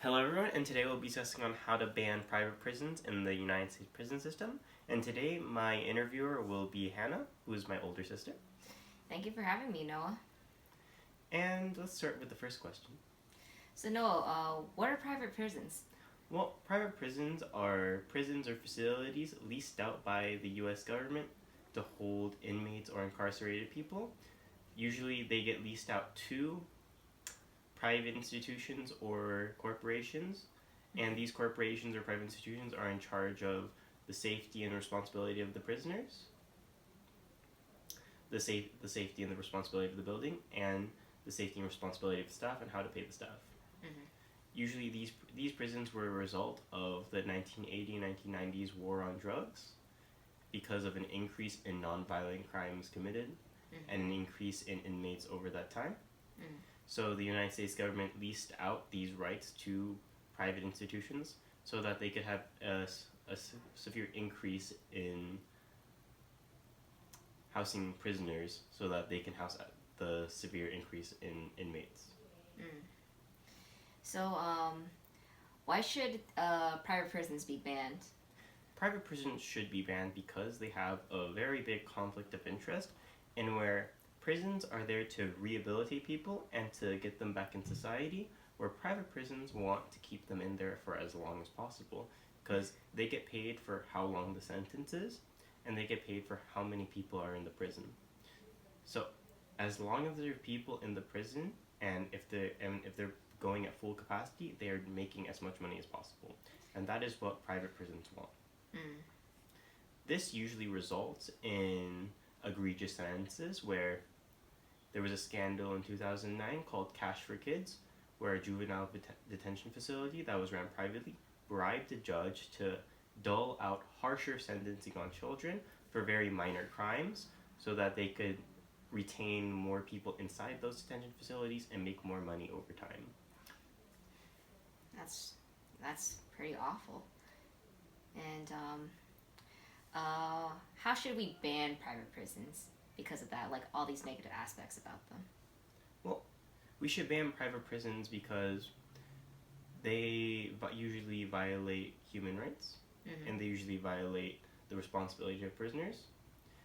Hello everyone, and today we'll be discussing on how to ban private prisons in the United States prison system. And today my interviewer will be Hannah, who is my older sister. Thank you for having me, Noah. And let's start with the first question. So Noah, what are private prisons? Well, private prisons are prisons or facilities leased out by the U.S. government to hold inmates or incarcerated people. Usually they get leased out to private institutions or corporations, and these corporations or private institutions are in charge of the safety and responsibility of the prisoners, the safety and the responsibility of the building, and the safety and responsibility of the staff and how to pay the staff. Mm-hmm. Usually these prisons were a result of the 1980 and 1990s war on drugs because of an increase in nonviolent crimes committed and an increase in inmates over that time. So the United States government leased out these rights to private institutions so that they could have a severe increase in housing prisoners so that they can house the severe increase in inmates. So, why should private prisons be banned? Private prisons should be banned because they have a very big conflict of interest in where prisons are there to rehabilitate people and to get them back in society, where private prisons want to keep them in there for as long as possible because they get paid for how long the sentence is and they get paid for how many people are in the prison. So as long as there are people in the prison and if they're going at full capacity, they are making as much money as possible, and that is what private prisons want. This usually results in egregious sentences where there was a scandal in 2009 called Cash for Kids, where a juvenile detention facility that was ran privately bribed a judge to dole out harsher sentencing on children for very minor crimes so that they could retain more people inside those detention facilities and make more money over time. That's pretty awful. And how should we ban private prisons because of that? Like all these negative aspects about them. Well, we should ban private prisons because they usually violate human rights and they usually violate the responsibility of prisoners.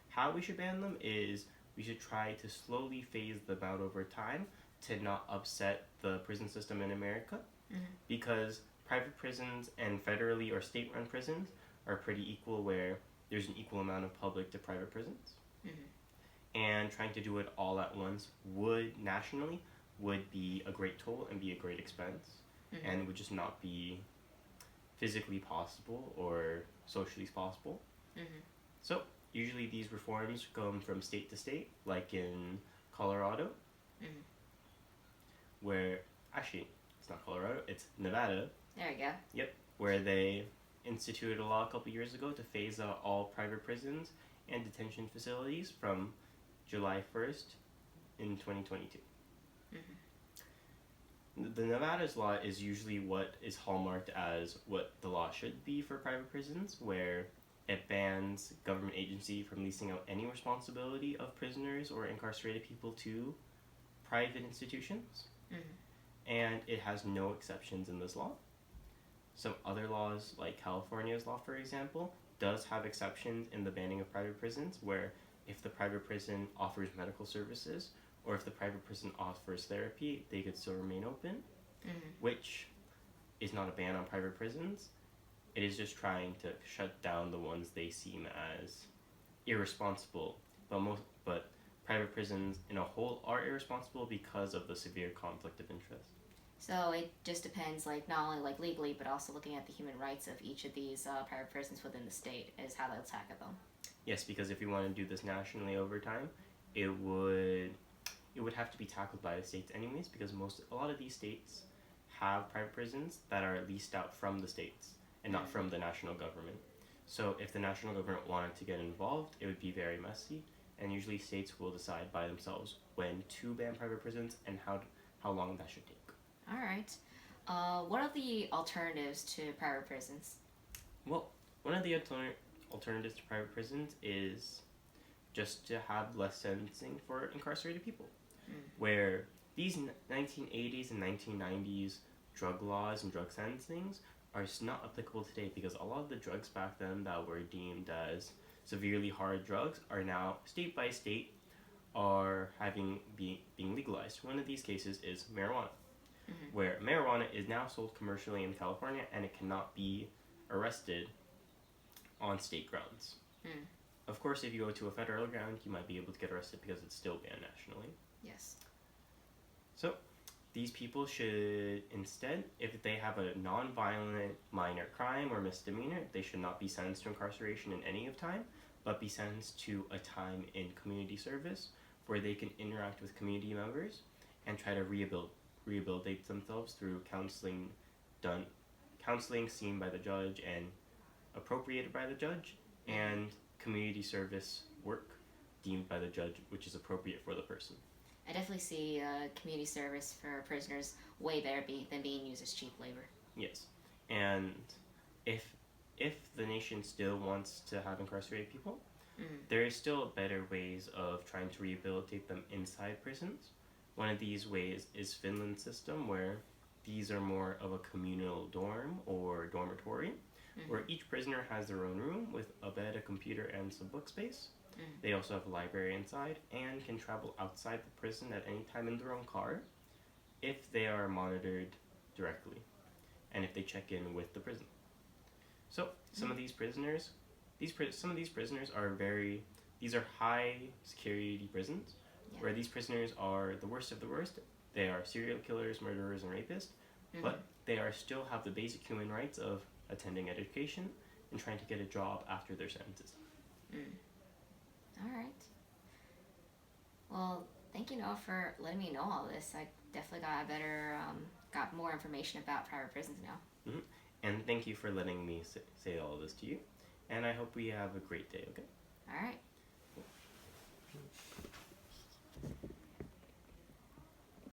How we should ban them is we should try to slowly phase them out over time to not upset the prison system in America, because private prisons and federally or state-run prisons are pretty equal, where there's an equal amount of public to private prisons. And trying to do it all at once nationally would be a great toll and be a great expense, and would just not be physically possible or socially possible. So usually these reforms come from state to state, like in Colorado, where actually it's not Colorado, it's Nevada. There we go. Yep, where they instituted a law a couple years ago to phase out all private prisons and detention facilities from July 1st in 2022. The Nevada's law is usually what is hallmarked as what the law should be for private prisons, where it bans government agency from leasing out any responsibility of prisoners or incarcerated people to private institutions. And it has no exceptions in this law. Some other laws, like California's law, for example, does have exceptions in the banning of private prisons, where if the private prison offers medical services or if the private prison offers therapy, they could still remain open, which is not a ban on private prisons. It is just trying to shut down the ones they seem as irresponsible, but private prisons in a whole are irresponsible because of the severe conflict of interest. So it just depends, like not only like legally, but also looking at the human rights of each of these private prisons within the state is how they'll tackle them. Yes, because if you want to do this nationally over time, it would have to be tackled by the states anyways, because a lot of these states have private prisons that are leased out from the states and not from the national government. So if the national government wanted to get involved, it would be very messy, and usually states will decide by themselves when to ban private prisons and how long that should take. All right. What are the alternatives to private prisons? Well, one of the alternatives to private prisons is just to have less sentencing for incarcerated people, where these 1980s and 1990s drug laws and drug sentencings are not applicable today because a lot of the drugs back then that were deemed as severely hard drugs are now state by state are being legalized. One of these cases is marijuana, where marijuana is now sold commercially in California and it cannot be arrested on state grounds. Of course, if you go to a federal ground, you might be able to get arrested because it's still banned nationally. Yes. So, these people should instead, if they have a non-violent minor crime or misdemeanor, they should not be sentenced to incarceration in any of time, but be sentenced to a time in community service where they can interact with community members and try to rehabilitate themselves through counseling seen by the judge and appropriated by the judge, and community service work deemed by the judge which is appropriate for the person. I definitely see community service for prisoners way better than being used as cheap labor. Yes, and if the nation still wants to have incarcerated people, there is still better ways of trying to rehabilitate them inside prisons. One of these ways is Finland's system, where these are more of a communal dorm or dormitory, where each prisoner has their own room with a bed, a computer, and some book space. They also have a library inside and can travel outside the prison at any time in their own car if they are monitored directly and if they check in with the prison. So some of these prisoners, these are high security prisons, where these prisoners are the worst of the worst. They are serial killers, murderers, and rapists, but they still have the basic human rights of attending education and trying to get a job after their sentences. All right. Well, thank you, Noah, for letting me know all this. I definitely got more information about private prisons now. And thank you for letting me say all this to you. And I hope we have a great day, okay? All right.